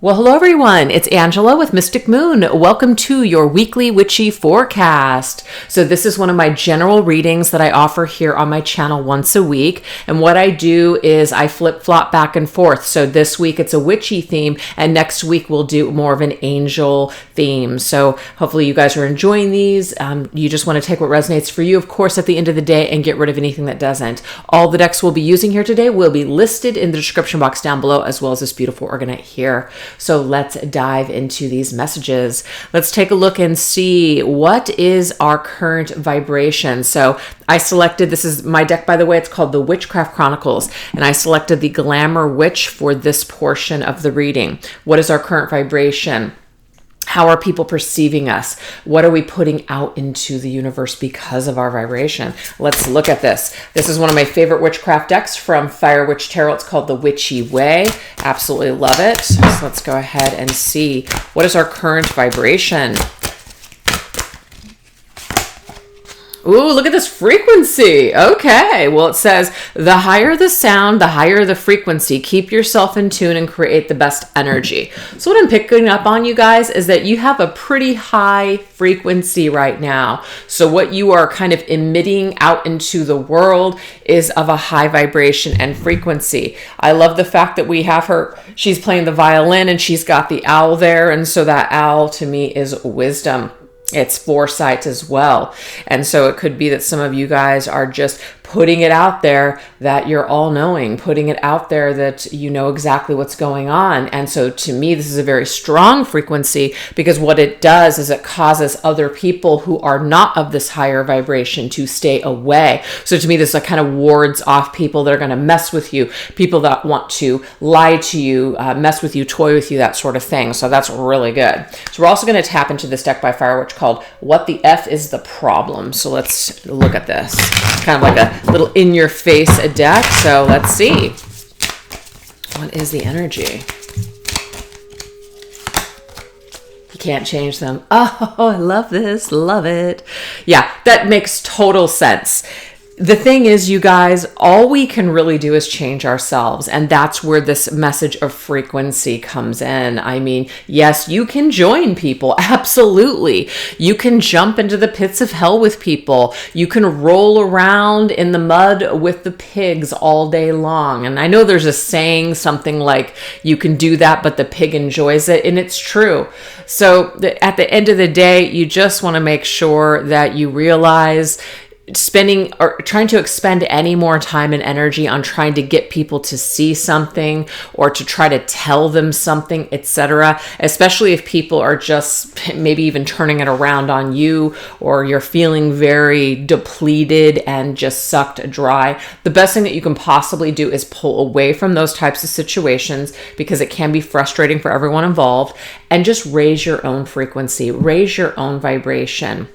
Well, hello everyone. It's Angela with Mystic Moon. Welcome to your weekly witchy forecast. So this is one of my general readings that I offer here on my channel once a week. And what I do is I flip-flop back and forth. So this week it's a witchy theme, and next week we'll do more of an angel theme. So hopefully you guys are enjoying these. You just want to take what resonates for you, of course, at the end of the day, and get rid of anything that doesn't. All the decks we'll be using here today will be listed in the description box down below, as well as this beautiful organite here. So let's dive into these messages. Let's take a look and see what is our current vibration. So I selected, this is my deck, by the way, it's called the Witchcraft Chronicles, and I selected the Glamour Witch for this portion of the reading. What is our current vibration? How are people perceiving us? What are we putting out into the universe because of our vibration? Let's look at this. This is one of my favorite witchcraft decks from Fire Witch Tarot. It's called the Witchy Way. Absolutely love it. So let's go ahead and see what is our current vibration. Ooh, look at this frequency. Okay, well, it says, the higher the sound, the higher the frequency. Keep yourself in tune and create the best energy. So what I'm picking up on, you guys, is that you have a pretty high frequency right now. So what you are kind of emitting out into the world is of a high vibration and frequency. I love the fact that we have her, she's playing the violin and she's got the owl there. And so that owl to me is wisdom. It's foresight as well. And so it could be that some of you guys are just putting it out there that you're all knowing, putting it out there that you know exactly what's going on. And so to me, this is a very strong frequency, because what it does is it causes other people who are not of this higher vibration to stay away. So to me, this kind of wards off people that are going to mess with you, people that want to lie to you, mess with you, toy with you, that sort of thing. So that's really good. So we're also going to tap into this deck by Fire Witch called What the F is the Problem? So let's look at this. Kind of like a little in-your-face deck. So let's see. What is the energy? You can't change them. Oh, I love this. Love it. Yeah, that makes total sense. The thing is, you guys, all we can really do is change ourselves. And that's where this message of frequency comes in. I mean, yes, you can join people. Absolutely. You can jump into the pits of hell with people. You can roll around in the mud with the pigs all day long. And I know there's a saying, something like, you can do that, but the pig enjoys it. And it's true. So at the end of the day, you just want to make sure that you realize spending or trying to expend any more time and energy on trying to get people to see something or to try to tell them something, etc., especially if people are just maybe even turning it around on you, or you're feeling very depleted and just sucked dry. The best thing that you can possibly do is pull away from those types of situations, because it can be frustrating for everyone involved, and just raise your own frequency, raise your own vibration.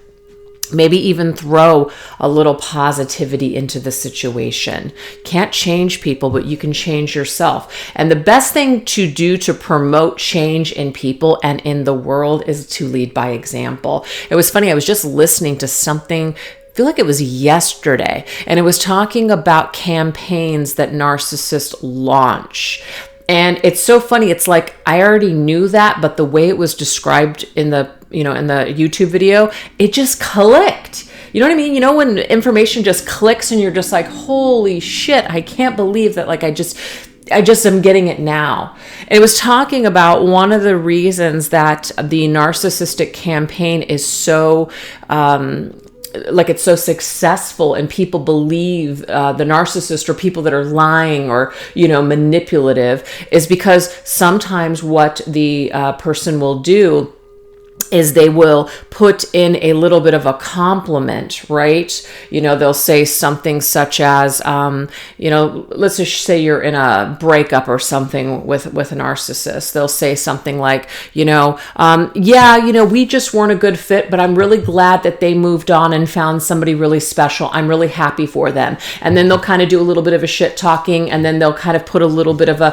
Maybe even throw a little positivity into the situation. Can't change people, but you can change yourself. And the best thing to do to promote change in people and in the world is to lead by example. It was funny, I was just listening to something, I feel like it was yesterday, and it was talking about campaigns that narcissists launch. And it's so funny. It's like, I already knew that, but the way it was described in the YouTube video, it just clicked. You know what I mean? You know, when information just clicks and you're just like, holy shit, I can't believe that. Like, I just am getting it now. And it was talking about one of the reasons that the narcissistic campaign is so, it's so successful, and people believe the narcissist, or people that are lying or, manipulative, is because sometimes what the person will do is they will put in a little bit of a compliment, right? They'll say something such as, let's just say you're in a breakup or something with a narcissist. They'll say something like, we just weren't a good fit, but I'm really glad that they moved on and found somebody really special. I'm really happy for them. And then they'll kind of do a little bit of a shit talking, and then they'll kind of put a little bit of a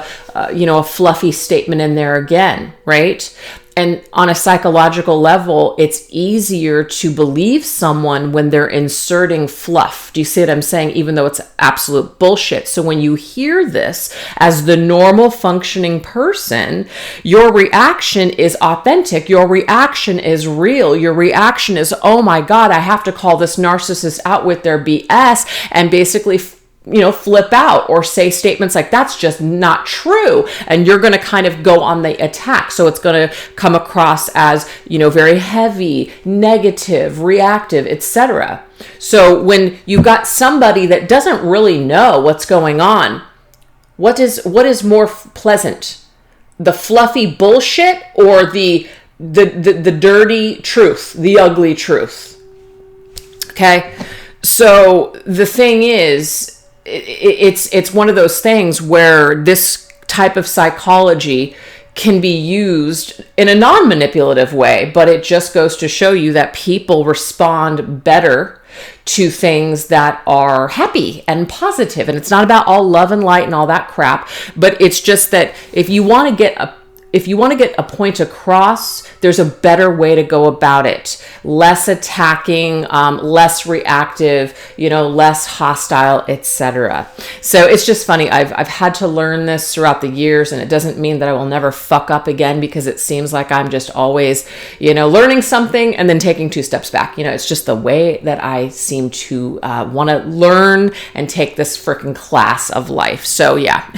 fluffy statement in there again, right? And on a psychological level, it's easier to believe someone when they're inserting fluff. Do you see what I'm saying? Even though it's absolute bullshit. So when you hear this as the normal functioning person, your reaction is authentic. Your reaction is real. Your reaction is, oh my God, I have to call this narcissist out with their BS and basically flip out or say statements like, that's just not true. And you're going to kind of go on the attack. So it's going to come across as, very heavy, negative, reactive, etc. So when you've got somebody that doesn't really know what's going on, what is more pleasant? The fluffy bullshit or the dirty truth, the ugly truth? Okay. So the thing is, it's one of those things where this type of psychology can be used in a non-manipulative way, but it just goes to show you that people respond better to things that are happy and positive. And it's not about all love and light and all that crap, but it's just that if you want to get a point across, there's a better way to go about it. Less attacking, less reactive, less hostile, etc. So it's just funny. I've had to learn this throughout the years, and it doesn't mean that I will never fuck up again, because it seems like I'm just always, learning something and then taking 2 steps back. It's just the way that I seem to want to learn and take this freaking class of life. So yeah.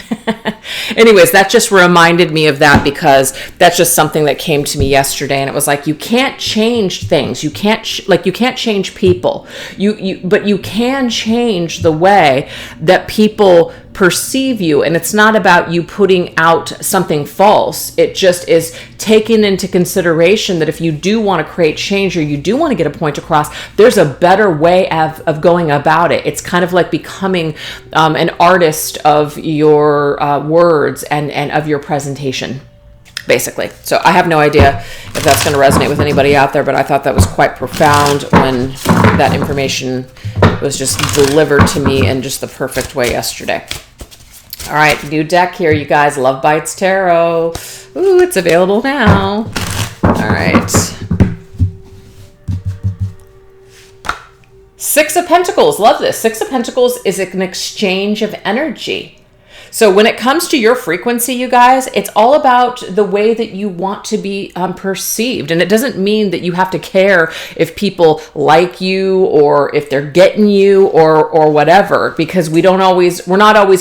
Anyways, that just reminded me of that, because that's just something that came to me yesterday, and it was like, you can't change things. You can't change people. But you can change the way that people perceive you. And it's not about you putting out something false. It just is taking into consideration that if you do want to create change, or you do want to get a point across, there's a better way of going about it. It's kind of like becoming an artist of your words and of your presentation, basically. So I have no idea if that's going to resonate with anybody out there, but I thought that was quite profound when that information was just delivered to me in just the perfect way yesterday. All right, new deck here, you guys. Love Bites Tarot. Ooh, it's available now. All right. 6 of Pentacles. Love this. 6 of Pentacles is an exchange of energy. So when it comes to your frequency, you guys, it's all about the way that you want to be perceived. And it doesn't mean that you have to care if people like you or if they're getting you or whatever, because we're not always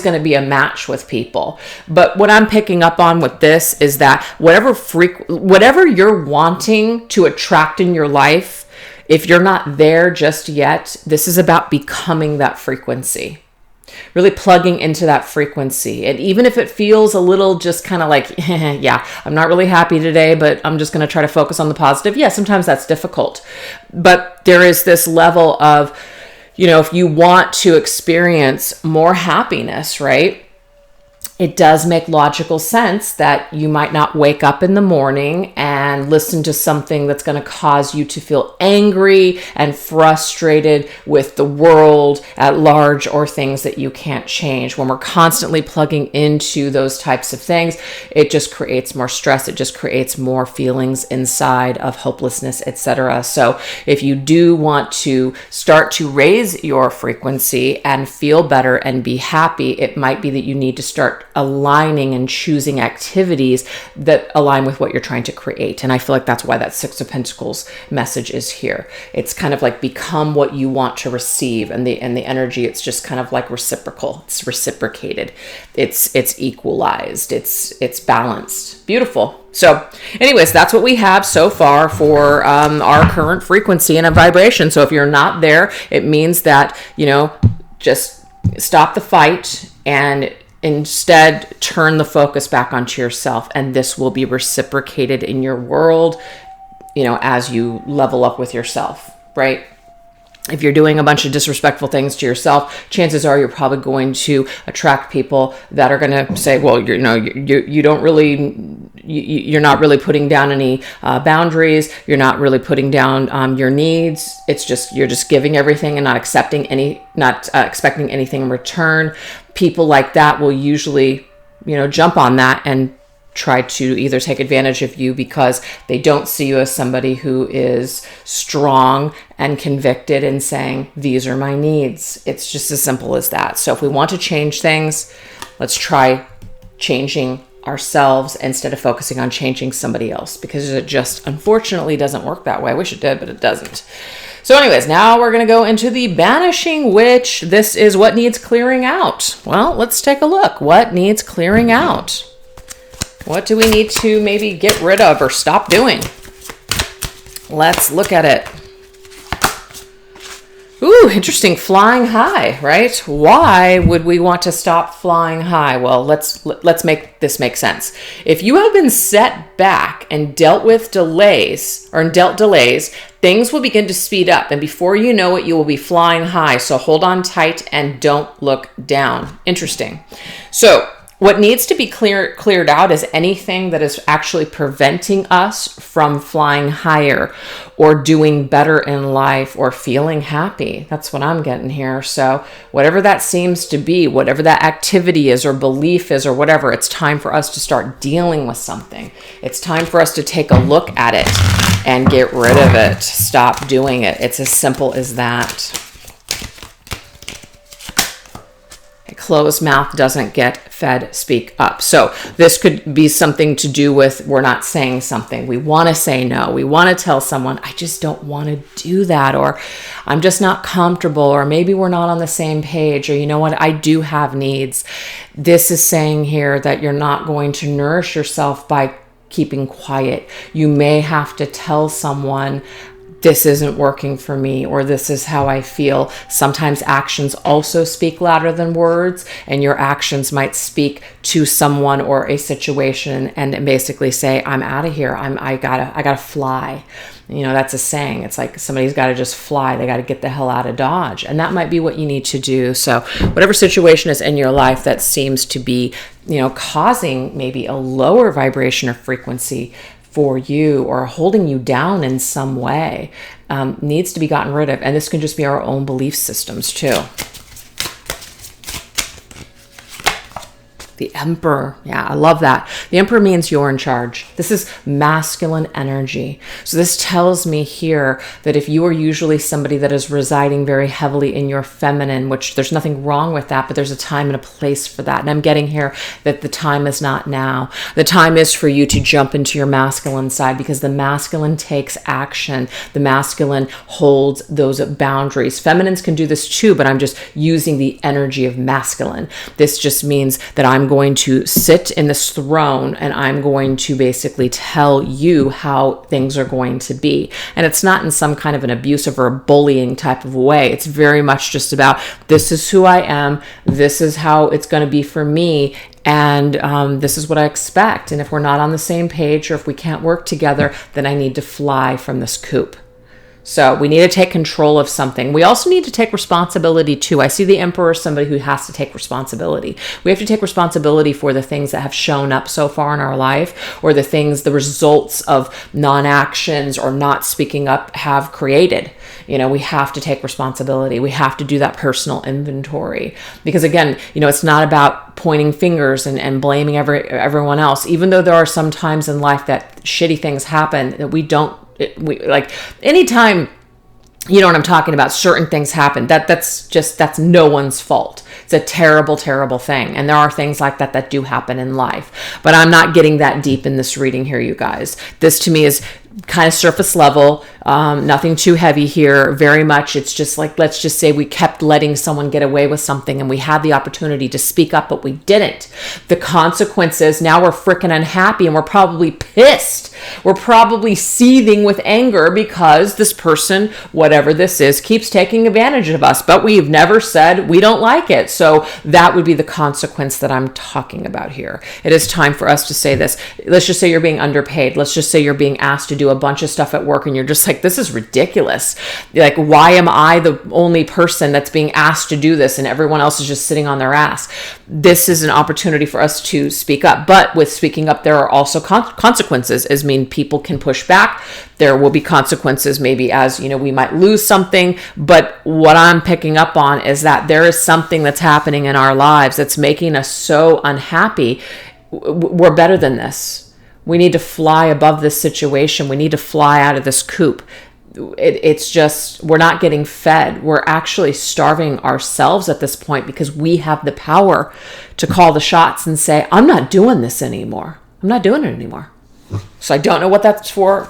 going to be a match with people. But what I'm picking up on with this is that whatever you're wanting to attract in your life, if you're not there just yet, this is about becoming that frequency. Really plugging into that frequency. And even if it feels a little just kind of like, yeah, I'm not really happy today, but I'm just going to try to focus on the positive. Yeah, sometimes that's difficult. But there is this level of, if you want to experience more happiness, right? It does make logical sense that you might not wake up in the morning and listen to something that's going to cause you to feel angry and frustrated with the world at large, or things that you can't change. When we're constantly plugging into those types of things, it just creates more stress. It just creates more feelings inside of hopelessness, etc. So if you do want to start to raise your frequency and feel better and be happy, it might be that you need to start aligning and choosing activities that align with what you're trying to create. And I feel like that's why that 6 of Pentacles message is here. It's kind of like become what you want to receive, and the energy, it's just kind of like reciprocal. It's reciprocated. It's equalized. It's balanced. Beautiful. So anyways, that's what we have so far for our current frequency and a vibration. So if you're not there, it means that, just stop the fight and instead turn the focus back onto yourself, and this will be reciprocated in your world, as you level up with yourself, right? If you're doing a bunch of disrespectful things to yourself, chances are you're probably going to attract people that are going to say, well, you're not really putting down any boundaries. You're not really putting down your needs. It's just, you're just giving everything and not expecting anything in return. People like that will usually, jump on that and try to either take advantage of you because they don't see you as somebody who is strong and convicted and saying, these are my needs. It's just as simple as that. So if we want to change things, let's try changing ourselves instead of focusing on changing somebody else, because it just unfortunately doesn't work that way. I wish it did, but it doesn't. So anyways, now we're going to go into the Banishing Witch. This is what needs clearing out. Well, let's take a look. What needs clearing out? What do we need to maybe get rid of or stop doing? Let's look at it. Ooh, interesting. Flying high, right? Why would we want to stop flying high? Well, let's make this make sense. If you have been set back and dealt delays, things will begin to speed up. And before you know it, you will be flying high. So hold on tight and don't look down. Interesting. So what needs to be cleared out is anything that is actually preventing us from flying higher or doing better in life or feeling happy. That's what I'm getting here. So whatever that seems to be, whatever that activity is or belief is or whatever, it's time for us to start dealing with something. It's time for us to take a look at it and get rid of it. Stop doing it. It's as simple as that. A closed mouth doesn't get fed, speak up. So this could be something to do with we're not saying something. We want to say no. We want to tell someone, I just don't want to do that, or I'm just not comfortable, or maybe we're not on the same page, or you know what, I do have needs. This is saying here that you're not going to nourish yourself by keeping quiet. You may have to tell someone, this isn't working for me, or this is how I feel. Sometimes actions also speak louder than words, and your actions might speak to someone or a situation and basically say, I'm out of here. I gotta fly. You know, that's a saying. It's like somebody's got to just fly. They got to get the hell out of Dodge. And that might be what you need to do. So whatever situation is in your life that seems to be, causing maybe a lower vibration or frequency for you or holding you down in some way, needs to be gotten rid of. And this can just be our own belief systems too. The Emperor. Yeah, I love that. The Emperor means you're in charge. This is masculine energy. So this tells me here that if you are usually somebody that is residing very heavily in your feminine, which there's nothing wrong with that, but there's a time and a place for that. And I'm getting here that the time is not now. The time is for you to jump into your masculine side, because the masculine takes action. The masculine holds those boundaries. Feminines can do this too, but I'm just using the energy of masculine. This just means that I'm going to sit in this throne and I'm going to basically tell you how things are going to be. And it's not in some kind of an abusive or a bullying type of way. It's very much just about, this is who I am. This is how it's going to be for me. And this is what I expect. And if we're not on the same page, or if we can't work together, then I need to fly from this coop. So we need to take control of something. We also need to take responsibility too. I see the Emperor as somebody who has to take responsibility. We have to take responsibility for the things that have shown up so far in our life, or the results of non-actions or not speaking up have created. We have to take responsibility. We have to do that personal inventory, because again, it's not about pointing fingers and blaming everyone else. Even though there are some times in life that shitty things happen that we anytime, you know what I'm talking about, certain things happen, that's no one's fault. It's a terrible, terrible thing. And there are things like that do happen in life, but I'm not getting that deep in this reading here, you guys. This to me is kind of surface level, nothing too heavy here. Very much, it's just like, let's just say we kept letting someone get away with something and we had the opportunity to speak up, but we didn't. The consequences, now we're freaking unhappy and we're probably pissed. We're probably seething with anger because this person, whatever this is, keeps taking advantage of us, but we've never said we don't like it. So that would be the consequence that I'm talking about here. It is time for us to say this. Let's just say you're being underpaid. Let's just say you're being asked to do a bunch of stuff at work and you're just like, this is ridiculous. Like, why am I the only person that's being asked to do this and everyone else is just sitting on their ass? This is an opportunity for us to speak up. But with speaking up, there are also consequences. As mean, people can push back. There will be consequences, maybe as, we might lose something. But what I'm picking up on is that there is something that's happening in our lives that's making us so unhappy. we're better than this. We need to fly above this situation. We need to fly out of this coop. It's just, we're not getting fed. We're actually starving ourselves at this point, because we have the power to call the shots and say, I'm not doing this anymore. I'm not doing it anymore. So I don't know what that's for,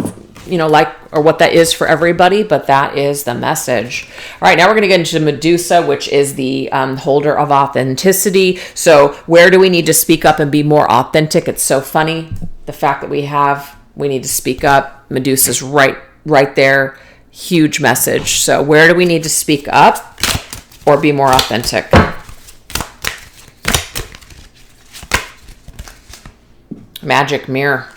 or what that is for everybody, but that is the message. All right, now we're going to get into Medusa, which is the holder of authenticity. So where do we need to speak up and be more authentic? It's so funny, the fact that we need to speak up. Medusa's right there. Huge message. So where do we need to speak up or be more authentic? Magic mirror.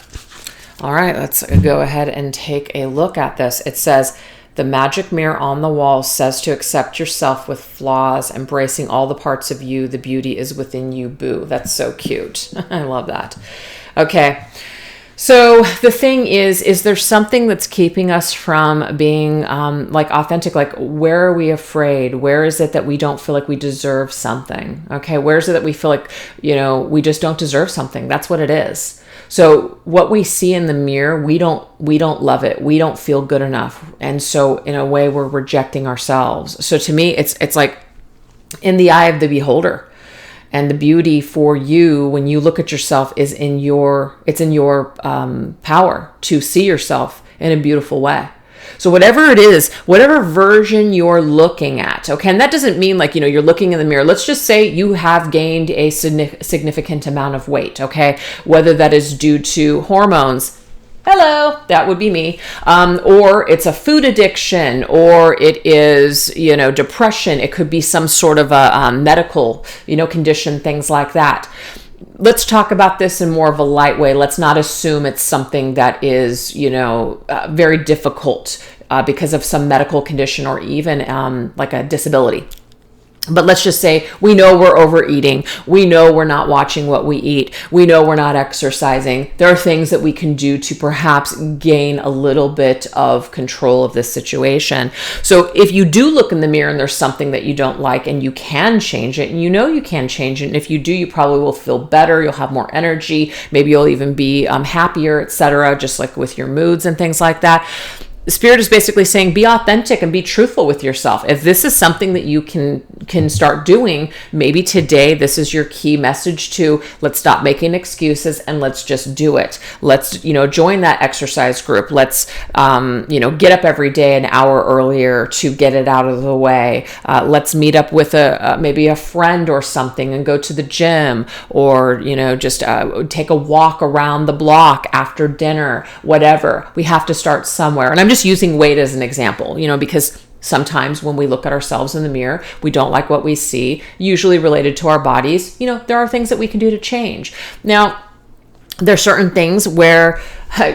All right, let's go ahead and take a look at this. It says, the magic mirror on the wall says to accept yourself with flaws, embracing all the parts of you. The beauty is within you, boo. That's so cute. I love that. Okay. So the thing is there something that's keeping us from being authentic? Like, where are we afraid? Where is it that we don't feel like we deserve something? Okay. Where is it that we feel like, we just don't deserve something? That's what it is. So what we see in the mirror, we don't love it. We don't feel good enough. And so in a way, we're rejecting ourselves. So to me, it's like in the eye of the beholder. And the beauty for you when you look at yourself is in your power to see yourself in a beautiful way. So whatever it is, whatever version you're looking at, okay, and that doesn't mean like, you're looking in the mirror. Let's just say you have gained a significant amount of weight, okay, whether that is due to hormones. Hello, that would be me. Or it's a food addiction, or it is, depression. It could be some sort of a medical, condition, things like that. Let's talk about this in more of a light way. Let's not assume it's something that is, very difficult because of some medical condition or even like a disability. But let's just say we know we're overeating. We know we're not watching what we eat. We know we're not exercising. There are things that we can do to perhaps gain a little bit of control of this situation. So if you do look in the mirror and there's something that you don't like and you can change it, and you can change it, and if you do, you probably will feel better. You'll have more energy. Maybe you'll even be happier, etc., just like with your moods and things like that. Spirit is basically saying, be authentic and be truthful with yourself. If this is something that you can start doing, maybe today this is your key message to let's stop making excuses and let's just do it. Let's, join that exercise group. Let's, get up every day an hour earlier to get it out of the way. Let's meet up with maybe a friend or something and go to the gym, or, just take a walk around the block after dinner, whatever. We have to start somewhere. And I'm just using weight as an example, because sometimes when we look at ourselves in the mirror, we don't like what we see, usually related to our bodies. There are things that we can do to change. Now, there are certain things where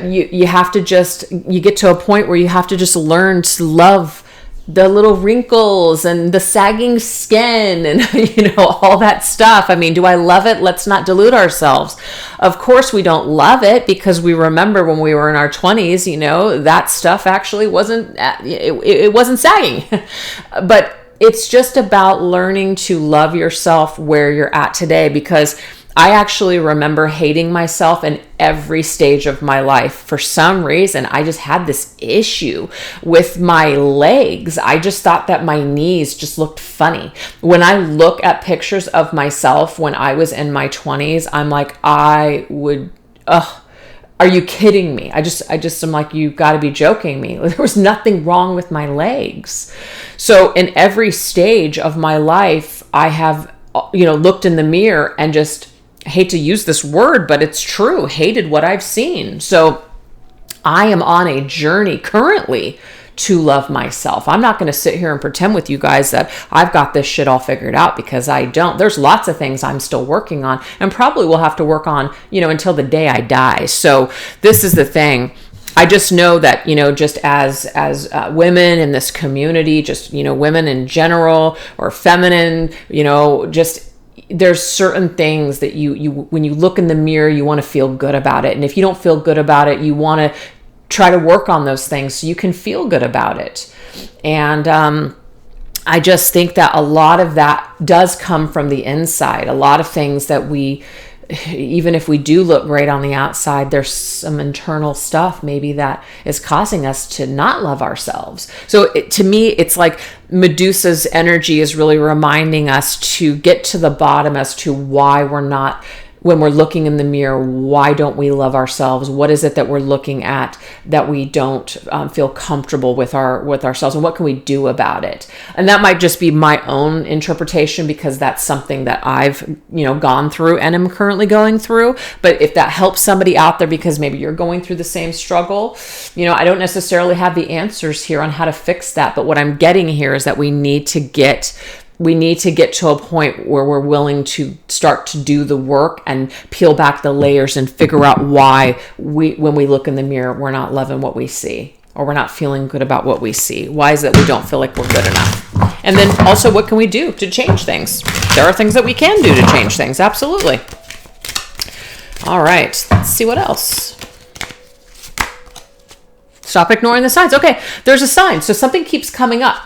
you have to you get to a point where you have to just learn to love the little wrinkles and the sagging skin and, all that stuff. I mean, do I love it? Let's not delude ourselves. Of course, we don't love it, because we remember when we were in our 20s, that stuff actually it wasn't sagging. But it's just about learning to love yourself where you're at today, because I actually remember hating myself in every stage of my life. For some reason, I just had this issue with my legs. I just thought that my knees just looked funny. When I look at pictures of myself when I was in my 20s, I'm like, are you kidding me? I just am like, you got to be joking me. There was nothing wrong with my legs. So in every stage of my life, I have, looked in the mirror and just, I hate to use this word, but it's true, hated what I've seen. So I am on a journey currently to love myself. I'm not going to sit here and pretend with you guys that I've got this shit all figured out, because I don't. There's lots of things I'm still working on, and probably will have to work on, until the day I die. So this is the thing. I just know that, just as women in this community, just, women in general, or feminine, just there's certain things that you when you look in the mirror, you want to feel good about it. And if you don't feel good about it, you want to try to work on those things so you can feel good about it. And I just think that a lot of that does come from the inside. A lot of things that we even if we do look great on the outside, there's some internal stuff maybe that is causing us to not love ourselves. So to me, it's like Medusa's energy is really reminding us to get to the bottom as to why we're not, when we're looking in the mirror, why don't we love ourselves? What is it that we're looking at that we don't feel comfortable with ourselves, and what can we do about it? And that might just be my own interpretation, because that's something that I've gone through and am currently going through. But if that helps somebody out there, because maybe you're going through the same struggle, I don't necessarily have the answers here on how to fix that. But what I'm getting here is that we need to get to a point where we're willing to start to do the work and peel back the layers and figure out why when we look in the mirror, we're not loving what we see, or we're not feeling good about what we see. Why is it we don't feel like we're good enough? And then also, what can we do to change things? There are things that we can do to change things. Absolutely. All right. Let's see what else. Stop ignoring the signs. Okay. There's a sign. So something keeps coming up.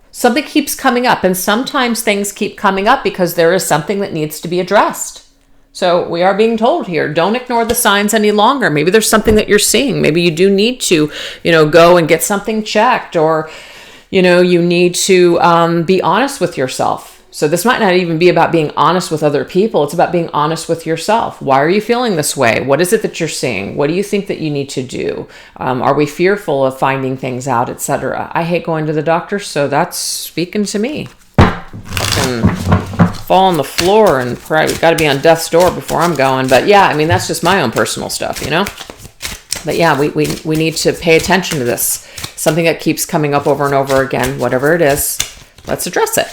Something keeps coming up, and sometimes things keep coming up because there is something that needs to be addressed. So we are being told here, don't ignore the signs any longer. Maybe there's something that you're seeing. Maybe you do need to, go and get something checked, or, you need to be honest with yourself. So this might not even be about being honest with other people. It's about being honest with yourself. Why are you feeling this way? What is it that you're seeing? What do you think that you need to do? Are we fearful of finding things out, etc.? I hate going to the doctor, so that's speaking to me. I can fall on the floor and probably got to be on death's door before I'm going. But yeah, that's just my own personal stuff, But yeah, we need to pay attention to this. Something that keeps coming up over and over again, whatever it is, let's address it.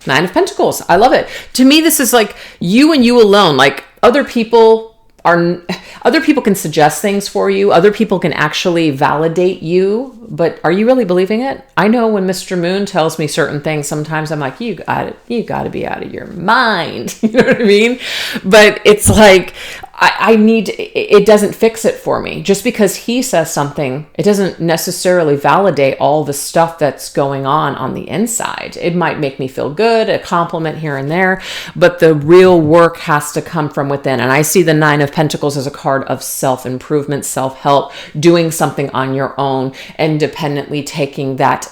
9 of Pentacles. I love it. To me, this is like you and you alone. Like other people can suggest things for you. Other people can actually validate you, but are you really believing it? I know when Mr. Moon tells me certain things, sometimes I'm like, you got to be out of your mind. You know what I mean? But it's like, it doesn't fix it for me. Just because he says something, it doesn't necessarily validate all the stuff that's going on the inside. It might make me feel good, a compliment here and there, but the real work has to come from within. And I see the 9 of Pentacles as a card of self-improvement, self-help, doing something on your own, independently taking that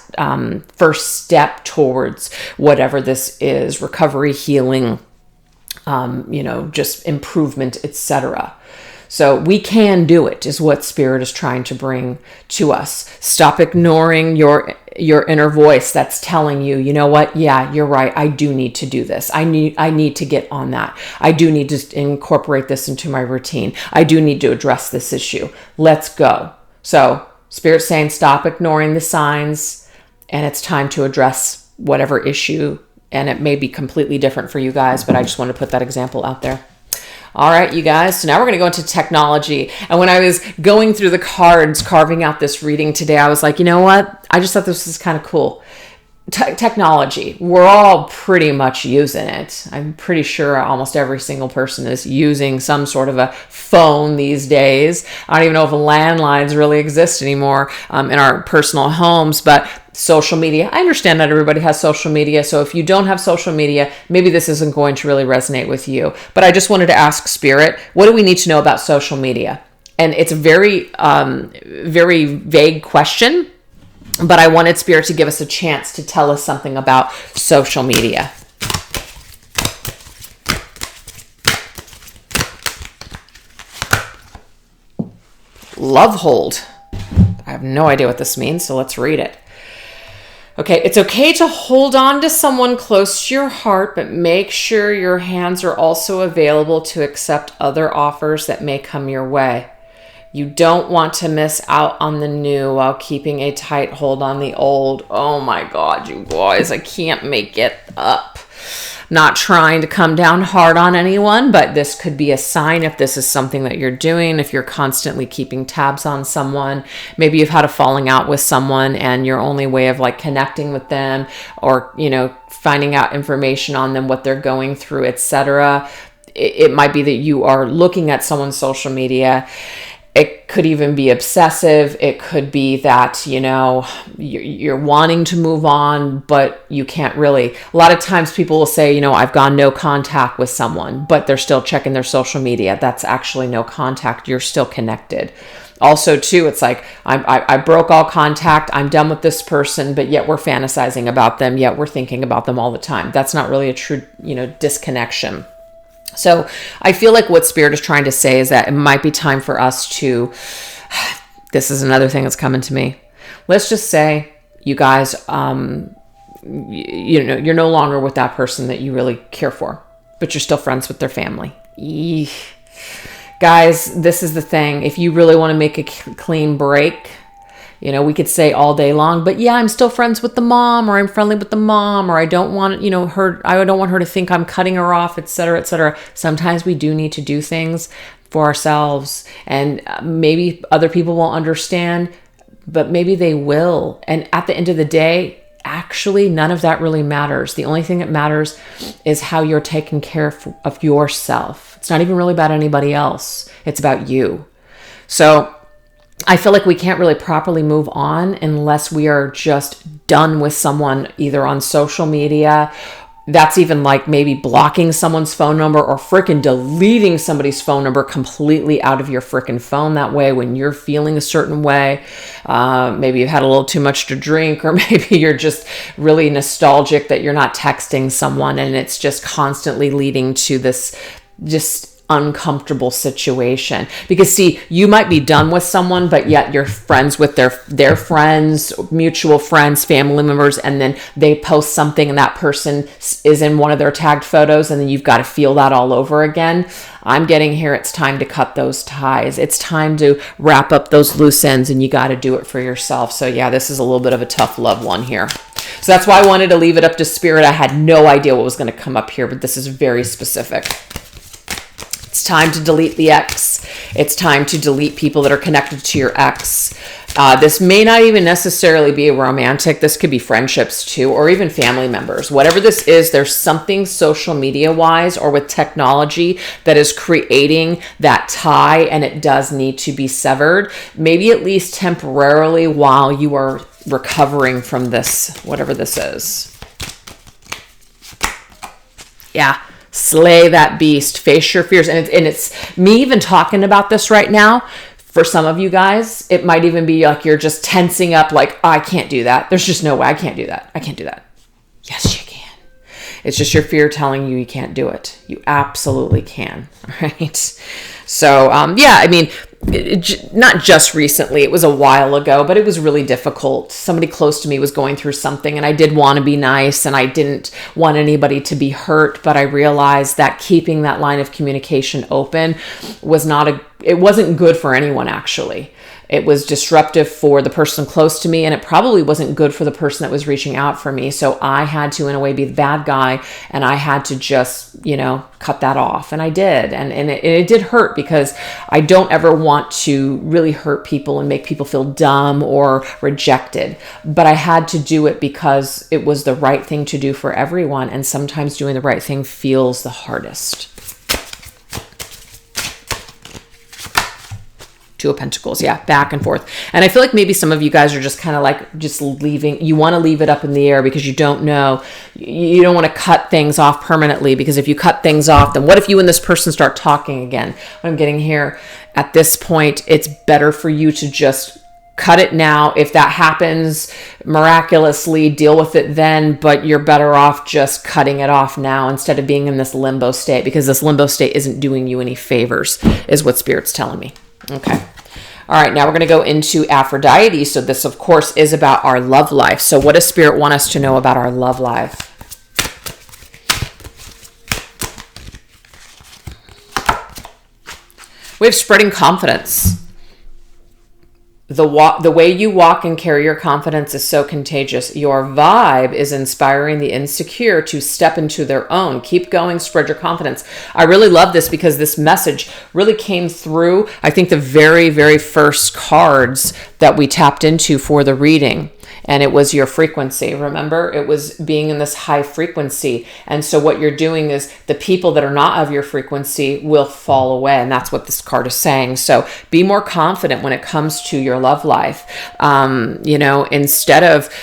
first step towards whatever this is, recovery, healing, just improvement, etc. So we can do it, is what Spirit is trying to bring to us. Stop ignoring your inner voice that's telling you, you know what? Yeah, you're right. I do need to do this. I need to get on that. I do need to incorporate this into my routine. I do need to address this issue. Let's go. So Spirit's saying, stop ignoring the signs, and it's time to address whatever issue. And it may be completely different for you guys, but I just want to put that example out there. All right, you guys. So now we're going to go into technology. And when I was going through the cards, carving out this reading today, I was like, you know what? I just thought this was kind of cool. Technology. We're all pretty much using it. I'm pretty sure almost every single person is using some sort of a phone these days. I don't even know if landlines really exist anymore in our personal homes, but social media. I understand that everybody has social media. So if you don't have social media, maybe this isn't going to really resonate with you. But I just wanted to ask Spirit, what do we need to know about social media? And it's a very, very vague question, but I wanted Spirit to give us a chance to tell us something about social media. Love hold. I have no idea what this means, so let's read it. Okay, it's okay to hold on to someone close to your heart, but make sure your hands are also available to accept other offers that may come your way. You don't want to miss out on the new while keeping a tight hold on the old. Oh my God, you guys, I can't make it up. Not trying to come down hard on anyone, but this could be a sign if this is something that you're doing, if you're constantly keeping tabs on someone. Maybe you've had a falling out with someone and your only way of like connecting with them or, finding out information on them, what they're going through, etc. It might be that you are looking at someone's social media It could even be obsessive. It could be that, you're wanting to move on, but you can't really. A lot of times people will say, I've gone no contact with someone, but they're still checking their social media. That's actually no contact. You're still connected. Also, too, it's like, I broke all contact. I'm done with this person, but yet we're fantasizing about them. Yet we're thinking about them all the time. That's not really a true, disconnection. So I feel like what Spirit is trying to say is that it might be time for us to, this is another thing that's coming to me. Let's just say you guys, you're no longer with that person that you really care for, but you're still friends with their family. Eesh. Guys, this is the thing. If you really want to make a clean break, we could say all day long, but yeah, I'm still friends with the mom, or I'm friendly with the mom, or I don't want, her, I don't want her to think I'm cutting her off, etc., etc. Sometimes we do need to do things for ourselves, and maybe other people won't understand, but maybe they will. And at the end of the day, actually, none of that really matters. The only thing that matters is how you're taking care of yourself. It's not even really about anybody else. It's about you. So I feel like we can't really properly move on unless we are just done with someone, either on social media. That's even like maybe blocking someone's phone number, or freaking deleting somebody's phone number completely out of your freaking phone. That way, when you're feeling a certain way, maybe you've had a little too much to drink, or maybe you're just really nostalgic that you're not texting someone, and it's just constantly leading to this just uncomfortable situation. Because see, you might be done with someone, but yet you're friends with their friends, mutual friends, family members, and then they post something and that person is in one of their tagged photos, and then you've got to feel that all over again. I'm getting here. It's time to cut those ties. It's time to wrap up those loose ends, and you got to do it for yourself. So yeah, this is a little bit of a tough love one here. So that's why I wanted to leave it up to Spirit. I had no idea what was going to come up here, but this is very specific. It's time to delete the ex. It's time to delete people that are connected to your ex. This may not even necessarily be a romantic. This could be friendships too, or even family members. Whatever this is, there's something social media wise or with technology that is creating that tie, and it does need to be severed. Maybe at least temporarily while you are recovering from this, whatever this is. Yeah. Slay that beast, face your fears. And it's me even talking about this right now. For some of you guys, it might even be like you're just tensing up like, oh, I can't do that. There's just no way. I can't do that. I can't do that. Yes, you can. It's just your fear telling you can't do it. You absolutely can. Right? So, yeah, I mean, not just recently, it was a while ago, but it was really difficult. Somebody close to me was going through something, and I did want to be nice, and I didn't want anybody to be hurt, but I realized that keeping that line of communication open it wasn't good for anyone, actually. It was disruptive for the person close to me, and it probably wasn't good for the person that was reaching out for me. So I had to, in a way, be the bad guy, and I had to just, cut that off. And I did. And it did hurt, because I don't ever want to really hurt people and make people feel dumb or rejected. But I had to do it because it was the right thing to do for everyone. And sometimes doing the right thing feels the hardest. Two of Pentacles, yeah, back and forth. And I feel like maybe some of you guys are just kind of like just leaving. You want to leave it up in the air because you don't know. You don't want to cut things off permanently, because if you cut things off, then what if you and this person start talking again? What I'm getting here, at this point, it's better for you to just cut it now. If that happens miraculously, deal with it then, but you're better off just cutting it off now instead of being in this limbo state, because this limbo state isn't doing you any favors, is what Spirit's telling me. Okay. All right. Now we're going to go into Aphrodite. So this, of course, is about our love life. So what does Spirit want us to know about our love life? We have spreading confidence. The way you walk and carry your confidence is so contagious. Your vibe is inspiring the insecure to step into their own. Keep going, spread your confidence. I really love this because this message really came through, I think, the very, very first cards that we tapped into for the reading. And it was your frequency. Remember, it was being in this high frequency. And so what you're doing is the people that are not of your frequency will fall away. And that's what this card is saying. So be more confident when it comes to your love life. Instead of,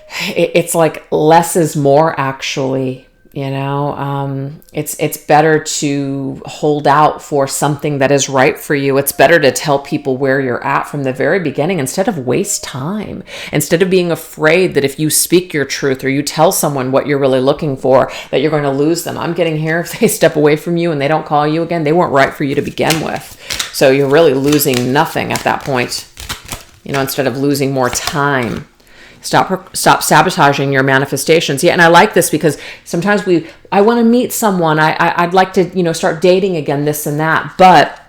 it's like less is more, actually. It's better to hold out for something that is right for you. It's better to tell people where you're at from the very beginning instead of waste time. Instead of being afraid that if you speak your truth or you tell someone what you're really looking for, that you're going to lose them. I'm getting here, if they step away from you and they don't call you again, they weren't right for you to begin with. So you're really losing nothing at that point, instead of losing more time. Stop sabotaging your manifestations. Yeah, and I like this because sometimes I want to meet someone. I'd like to, start dating again, this and that. But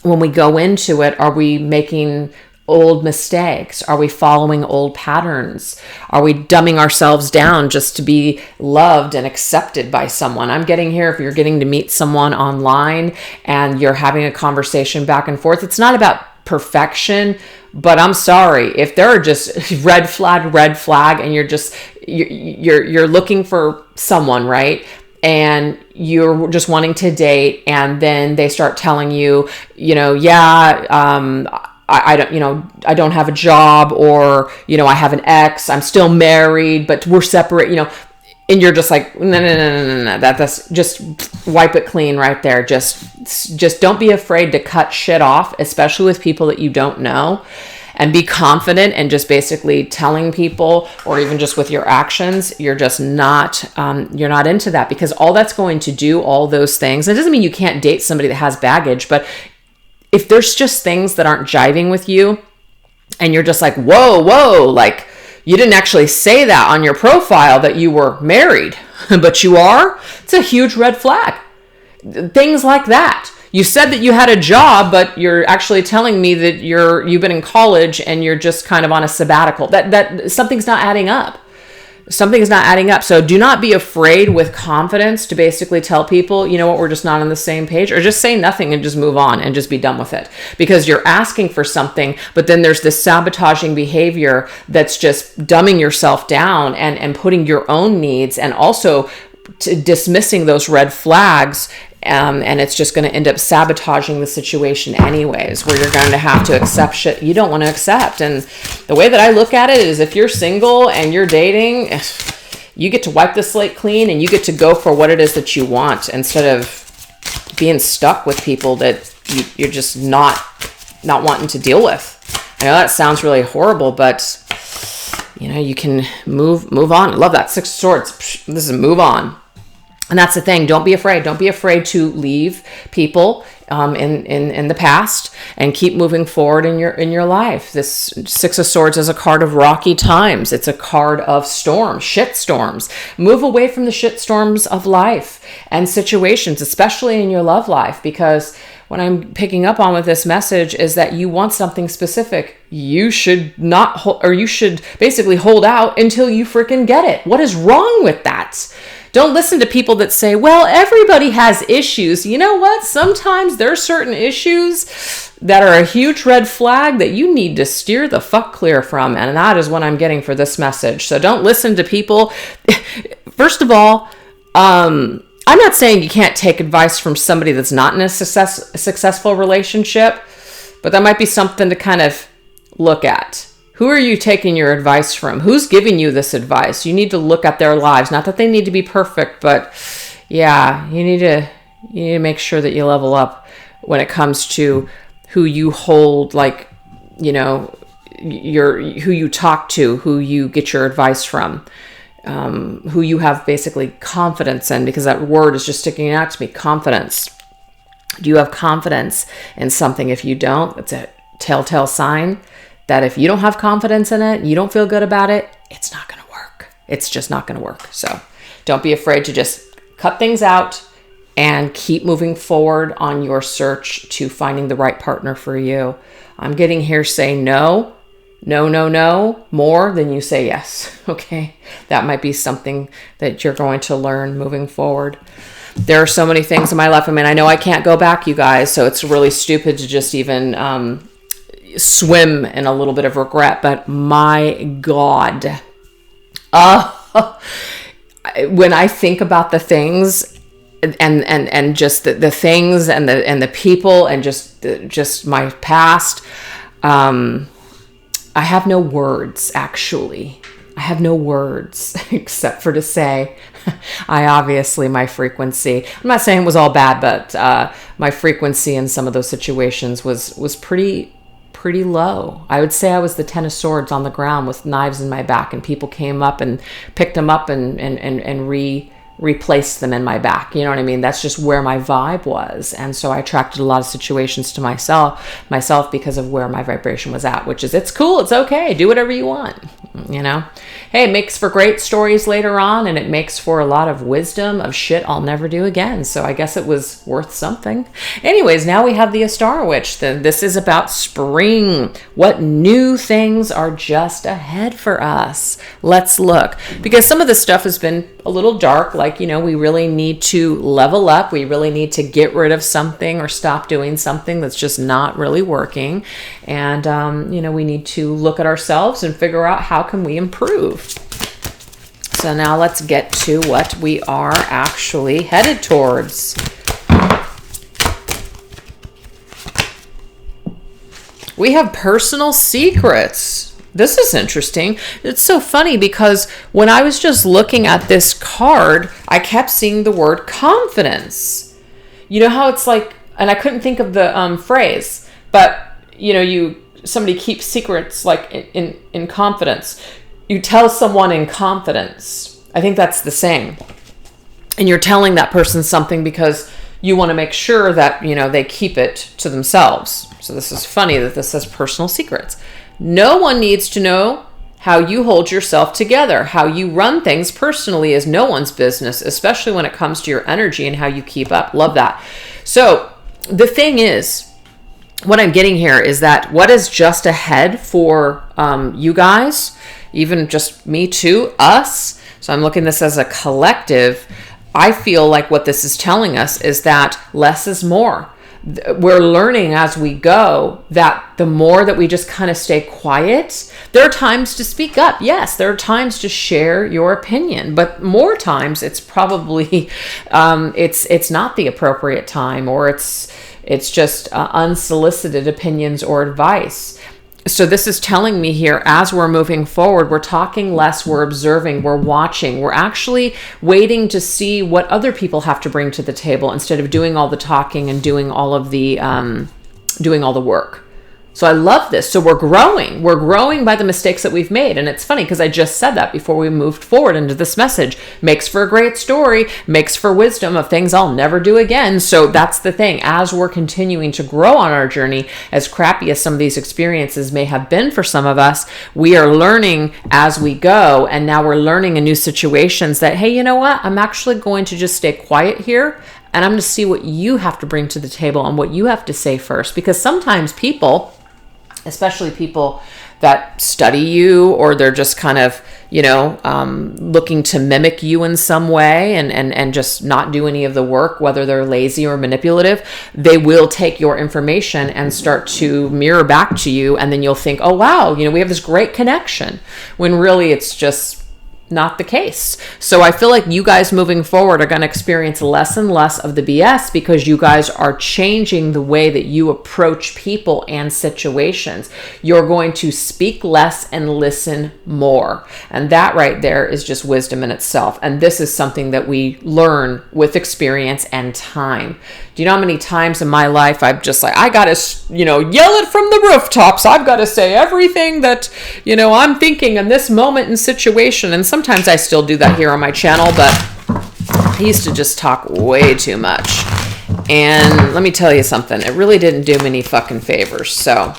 when we go into it, are we making old mistakes? Are we following old patterns? Are we dumbing ourselves down just to be loved and accepted by someone? I'm getting here, if you're getting to meet someone online and you're having a conversation back and forth, it's not about perfection, but I'm sorry if there are just red flag, and you're looking for someone, right? And you're just wanting to date, and then they start telling you, I don't have a job, or I have an ex, I'm still married, but we're separate, and you're just like, no. That's just wipe it clean right there. Just don't be afraid to cut shit off, especially with people that you don't know, and be confident and just basically telling people, or even just with your actions, you're just not, you're not into that, because all that's going to do, all those things, it doesn't mean you can't date somebody that has baggage, but if there's just things that aren't jiving with you and you're just like, whoa, like, you didn't actually say that on your profile that you were married, but you are. It's a huge red flag. Things like that. You said that you had a job, but you're actually telling me that you've been in college and you're just kind of on a sabbatical. That something's not adding up. Something's not adding up. So do not be afraid with confidence to basically tell people, you know what, we're just not on the same page, or just say nothing and just move on and just be done with it, because you're asking for something, but then there's this sabotaging behavior that's just dumbing yourself down and putting your own needs, and also dismissing those red flags. And it's just going to end up sabotaging the situation anyways, where you're going to have to accept shit you don't want to accept. And the way that I look at it is, if you're single and you're dating, you get to wipe the slate clean and you get to go for what it is that you want, instead of being stuck with people that you're just not wanting to deal with. I know that sounds really horrible, but you can move on. I love that. 6 of Swords. This is move on. And that's the thing. Don't be afraid. Don't be afraid to leave people in the past and keep moving forward in your life. This 6 of Swords is a card of rocky times. It's a card of storms, shit storms. Move away from the shit storms of life and situations, especially in your love life, because what I'm picking up on with this message is that you want something specific. You should you should basically hold out until you freaking get it. What is wrong with that? Don't listen to people that say, well, everybody has issues. You know what? Sometimes there are certain issues that are a huge red flag that you need to steer the fuck clear from. And that is what I'm getting for this message. So don't listen to people. First of all, I'm not saying you can't take advice from somebody that's not in a successful relationship, but that might be something to kind of look at. Who are you taking your advice from? Who's giving you this advice? You need to look at their lives. Not that they need to be perfect, but yeah, you need to make sure that you level up when it comes to who you hold, like, who you talk to, who you get your advice from, who you have basically confidence in, because that word is just sticking out to me, confidence. Do you have confidence in something? If you don't, it's a telltale sign that if you don't have confidence in it, you don't feel good about it, it's not going to work. It's just not going to work. So don't be afraid to just cut things out and keep moving forward on your search to finding the right partner for you. I'm getting here, say no, more than you say yes. Okay. That might be something that you're going to learn moving forward. There are so many things in my life. I mean, I know I can't go back, you guys, so it's really stupid to just even, swim in a little bit of regret, but my God, when I think about the things and just the things and the people and just my past, I have no words, actually. I have no words except for to say, my frequency, I'm not saying it was all bad, but my frequency in some of those situations was pretty low. I would say I was the 10 of swords on the ground with knives in my back, and people came up and picked them up and replaced them in my back. You know what I mean? That's just where my vibe was. And so I attracted a lot of situations to myself because of where my vibration was at, which is, it's cool. It's okay. Do whatever you want. You know, hey, it makes for great stories later on, and it makes for a lot of wisdom of shit I'll never do again. So I guess it was worth something. Anyways, now we have the Ostara Witch. This is about spring. What new things are just ahead for us? Let's look, because some of this stuff has been a little dark. Like, you know, we really need to level up. We really need to get rid of something or stop doing something that's just not really working. And, you know, we need to look at ourselves and figure out how can we improve. So now let's get to what we are actually headed towards. We have personal secrets. This is interesting. It's so funny because when I was just looking at this card, I kept seeing the word confidence. You know how it's like, and I couldn't think of the phrase, but you know, somebody keeps secrets like in confidence. You tell someone in confidence. I think that's the same. And you're telling that person something because you want to make sure that, you know, they keep it to themselves. So this is funny that this says personal secrets. No one needs to know how you hold yourself together. How you run things personally is no one's business, especially when it comes to your energy and how you keep up. Love that. So the thing is, what I'm getting here is that what is just ahead for you guys, even just me too, us. So I'm looking at this as a collective. I feel like what this is telling us is that less is more. We're learning as we go that the more that we just kind of stay quiet, there are times to speak up. Yes, there are times to share your opinion, but more times it's probably it's not the appropriate time, or it's just unsolicited opinions or advice. So this is telling me here, as we're moving forward, we're talking less, we're observing, we're watching, we're actually waiting to see what other people have to bring to the table instead of doing all the talking and doing all of the work. So I love this. So we're growing by the mistakes that we've made. And it's funny because I just said that before we moved forward into this message. Makes for a great story, makes for wisdom of things I'll never do again. So that's the thing. As we're continuing to grow on our journey, as crappy as some of these experiences may have been for some of us, we are learning as we go. And now we're learning in new situations that, hey, you know what? I'm actually going to just stay quiet here. And I'm going to see what you have to bring to the table and what you have to say first. Because sometimes people, especially people that study you, or they're just kind of, you know, looking to mimic you in some way and just not do any of the work, whether they're lazy or manipulative, they will take your information and start to mirror back to you. And then you'll think, oh, wow, you know, we have this great connection, when really it's just not the case. So I feel like you guys moving forward are going to experience less and less of the BS because you guys are changing the way that you approach people and situations. You're going to speak less and listen more. And that right there is just wisdom in itself. And this is something that we learn with experience and time. Do you know how many times in my life I've just like, I got to, you know, yell it from the rooftops. I've got to say everything that, you know, I'm thinking in this moment and situation. And sometimes I still do that here on my channel, but I used to just talk way too much. And let me tell you something, it really didn't do me any fucking favors. So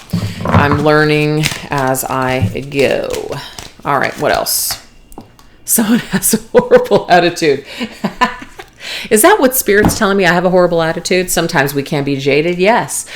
I'm learning as I go. All right, what else? Someone has a horrible attitude. Is that what Spirit's telling me? I have a horrible attitude? Sometimes we can be jaded, yes.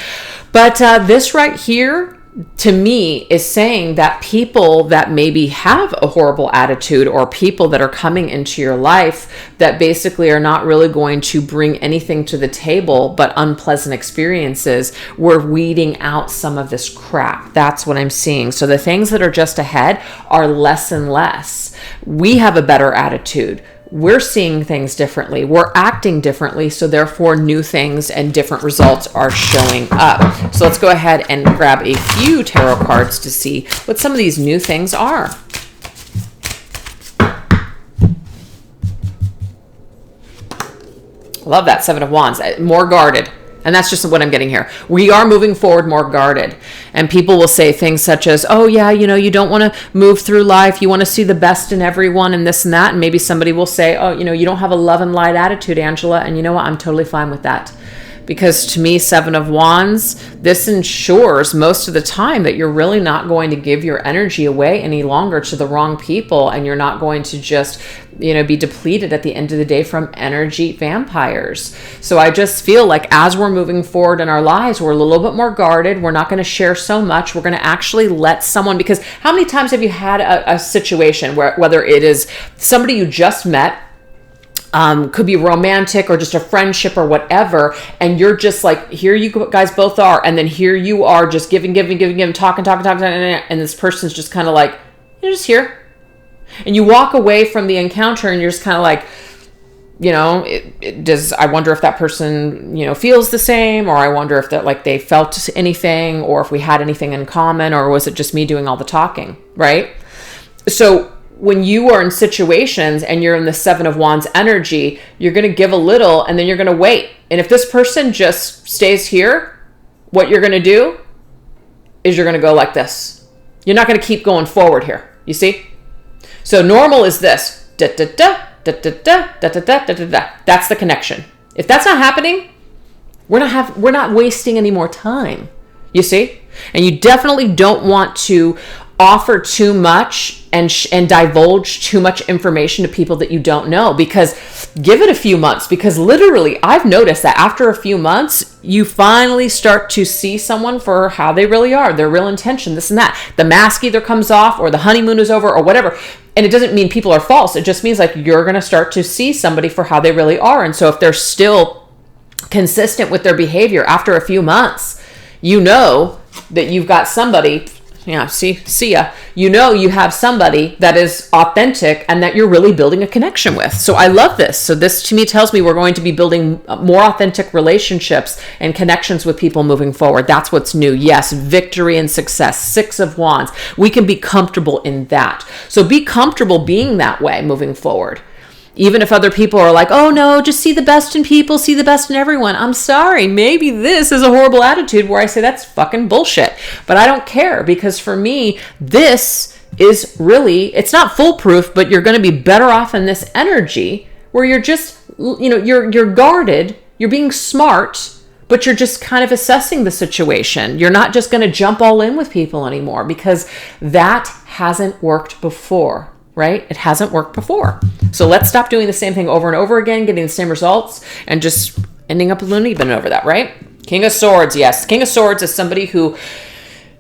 But this right here, to me is saying that people that maybe have a horrible attitude, or people that are coming into your life that basically are not really going to bring anything to the table but unpleasant experiences, we're weeding out some of this crap. That's what I'm seeing. So the things that are just ahead are less and less. We have a better attitude. We're seeing things differently. We're acting differently. So therefore, new things and different results are showing up. So let's go ahead and grab a few tarot cards to see what some of these new things are. Love that Seven of Wands. More guarded. And that's just what I'm getting here. We are moving forward more guarded. And people will say things such as, oh yeah, you don't want to move through life. You want to see the best in everyone and this and that. And maybe somebody will say, oh, you don't have a love and light attitude, Angela. And you know what? I'm totally fine with that. Because to me, Seven of Wands, this ensures most of the time that you're really not going to give your energy away any longer to the wrong people. And you're not going to just, be depleted at the end of the day from energy vampires. So I just feel like as we're moving forward in our lives, we're a little bit more guarded. We're not going to share so much. We're going to actually let someone, because how many times have you had a situation where, whether it is somebody you just met, could be romantic or just a friendship or whatever, and you're just like, here you guys both are, and then here you are just giving, talking, and this person's just kind of like, you're just here. And you walk away from the encounter and you're just kind of like, I wonder if that person, feels the same, or I wonder if that, like, they felt anything, or if we had anything in common, or was it just me doing all the talking, right? So when you are in situations and you're in the Seven of Wands energy, you're going to give a little and then you're going to wait. And if this person just stays here, what you're going to do is you're going to go like this. You're not going to keep going forward here. You see? So normal is this. Da, da, da, da, da, da, da, da, da, da, da, da. That's the connection. If that's not happening, we're not wasting any more time. You see? And you definitely don't want to offer too much and divulge too much information to people that you don't know, because give it a few months, because literally I've noticed that after a few months, you finally start to see someone for how they really are, their real intention, this and that. The mask either comes off or the honeymoon is over or whatever. And it doesn't mean people are false. It just means like you're going to start to see somebody for how they really are. And so if they're still consistent with their behavior after a few months, you know that you've got somebody. Yeah, see ya. You have somebody that is authentic and that you're really building a connection with. So I love this. So this to me tells me we're going to be building more authentic relationships and connections with people moving forward. That's what's new. Yes, victory and success. Six of Wands. We can be comfortable in that. So be comfortable being that way moving forward. Even if other people are like, oh no, just see the best in people, see the best in everyone. I'm sorry, maybe this is a horrible attitude where I say that's fucking bullshit. But I don't care, because for me, this is really, it's not foolproof, but you're going to be better off in this energy where you're just, you're guarded, you're being smart, but you're just kind of assessing the situation. You're not just going to jump all in with people anymore, because that hasn't worked before. Right? It hasn't worked before. So let's stop doing the same thing over and over again, getting the same results, and just ending up with an even over that, right? King of Swords, yes. King of Swords is somebody who,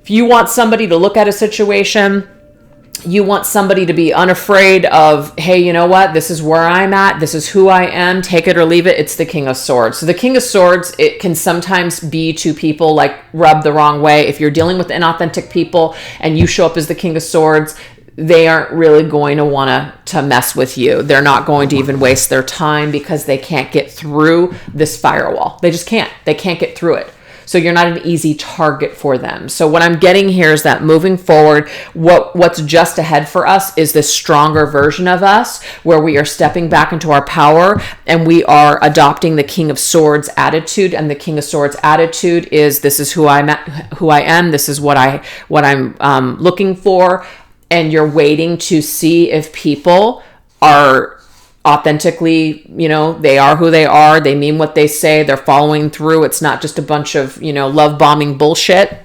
if you want somebody to look at a situation, you want somebody to be unafraid of, hey, you know what? This is where I'm at. This is who I am. Take it or leave it. It's the King of Swords. So the King of Swords, it can sometimes be to people like rubbed the wrong way. If you're dealing with inauthentic people and you show up as the King of Swords, they aren't really going to want to mess with you. They're not going to even waste their time because they can't get through this firewall. They just can't. They can't get through it. So you're not an easy target for them. So what I'm getting here is that moving forward, what's just ahead for us is this stronger version of us where we are stepping back into our power and we are adopting the King of Swords attitude. And the King of Swords attitude is, this is who I am. This is what I'm looking for. And you're waiting to see if people are authentically, they are who they are. They mean what they say. They're following through. It's not just a bunch of, love bombing bullshit.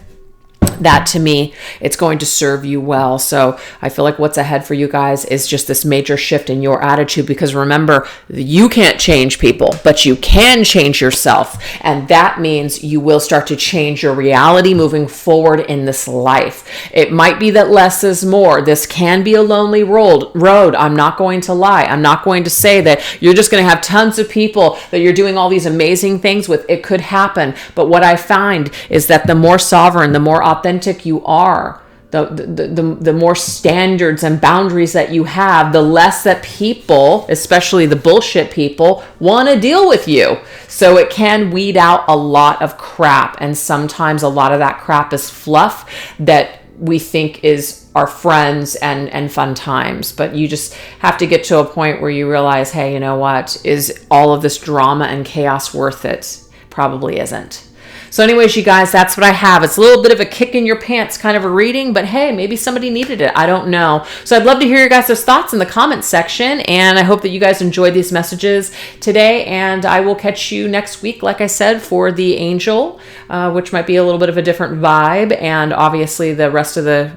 that to me, it's going to serve you well. So I feel like what's ahead for you guys is just this major shift in your attitude, because remember, you can't change people, but you can change yourself. And that means you will start to change your reality moving forward in this life. It might be that less is more. This can be a lonely road. I'm not going to lie. I'm not going to say that you're just going to have tons of people that you're doing all these amazing things with. It could happen. But what I find is that the more sovereign, the more authentic you are, the more standards and boundaries that you have, the less that people, especially the bullshit people, want to deal with you. So it can weed out a lot of crap. And sometimes a lot of that crap is fluff that we think is our friends and fun times. But you just have to get to a point where you realize, hey, you know what? Is all of this drama and chaos worth it? Probably isn't. So anyways, you guys, that's what I have. It's a little bit of a kick in your pants kind of a reading, but hey, maybe somebody needed it. I don't know. So I'd love to hear your guys' thoughts in the comments section, and I hope that you guys enjoyed these messages today, and I will catch you next week, like I said, for the angel, which might be a little bit of a different vibe, and obviously the rest of the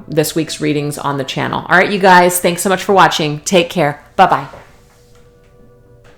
this week's readings on the channel. All right, you guys, thanks so much for watching. Take care. Bye-bye.